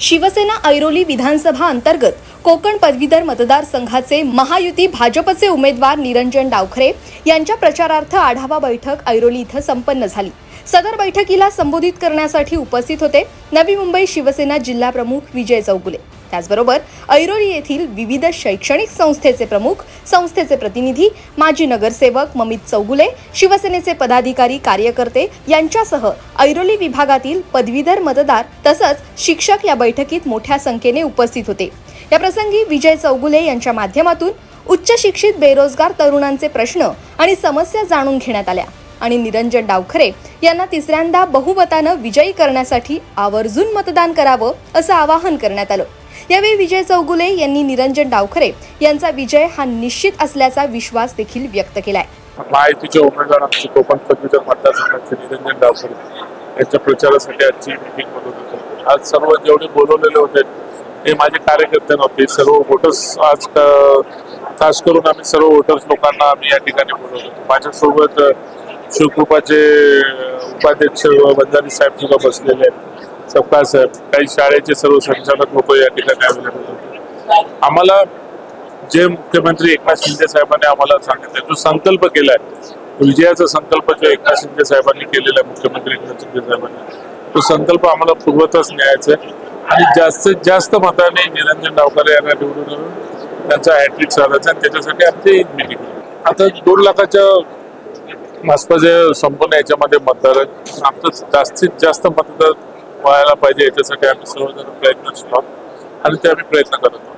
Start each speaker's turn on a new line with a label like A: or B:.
A: शिवसेना ऐरोली विधानसभा अंतर्गत कोकण पदवीधर मतदारसंघाचे महायुती भाजपचे उमेदवार निरंजन डावखरे यांच्या प्रचारार्थ आढावा बैठक ऐरोली इथं संपन्न झाली। सदर बैठकीला संबोधित करण्यासाठी उपस्थित होते नवी मुंबई शिवसेना जिल्हा प्रमुख विजय चौगुले, त्याचबरोबर ऐरोली येथील विविध शैक्षणिक संस्थेचे प्रमुख, संस्थेचे प्रतिनिधी, माजी नगरसेवक ममित चौगुले, शिवसेनेचे पदाधिकारी, कार्यकर्ते यांच्यासह ऐरोली विभागातील पदवीधर मतदार तसंच शिक्षक या बैठकीत मोठ्या संख्येने उपस्थित होते। या प्रसंगी विजय चौगुले यांच्या माध्यमातून उच्च शिक्षित बेरोजगार तरुणांचे प्रश्न आणि समस्या जाणून घेण्यात आल्या आणि निरंजन डावखरे यांना तिसऱ्यांदा बहुमतानं विजयी करण्यासाठी आवर्जून मतदान करावं असं आवाहन करण्यात आलं। यावेळी विजय चौगुले यांनी निरंजन डावखरे यांचा विजय हा निश्चित असल्याचा विश्वास देखील व्यक्त केलाय।
B: महायुतीचे उमेदवार आमचे कोकण पदवीधर मतदारसंघाचे निरंजन डावखरे यांच्या प्रचारासाठी आजची मीटिंग बोलवली होती। आज सर्व जेवढे बोलवलेले होते ते माझे कार्यकर्ते नव्हते, सर्व वोटर्स आज खास करून आम्ही सर्व वोटर्स लोकांना आम्ही या ठिकाणी बोलवलो होतो। माझ्यासोबत शिवकृपाचे उपाध्यक्ष वंजारी साहेब सुद्धा बसलेले आहेत, सपकाळ साहेब, काही शाळेचे सर्व संचालक लोक या ठिकाणी अवेलेबल होते। आम्हाला जे मुख्यमंत्री एकनाथ शिंदे साहेबांनी आम्हाला सांगितलं, जो संकल्प केलाय, विजयाचा संकल्प जो एकनाथ शिंदे साहेबांनी केलेला आहे, मुख्यमंत्री एकनाथ शिंदे साहेबांनी, तो संकल्प आम्हाला पूर्वतच न्यायचा आहे आणि जास्तीत जास्त मताने निरंजन डावखरे यांना निवडून आणून त्यांचा हॅट्रिक साधायचा आणि त्याच्यासाठी आमची मीटिंग। आता 2 लाखाच्या आसपास संपूर्ण याच्यामध्ये मतदार आमचं जास्तीत जास्त मतदार व्हायला पाहिजे, याच्यासाठी आम्ही सर्वजण प्रयत्नशील आहोत आणि ते आम्ही प्रयत्न करत आहोत।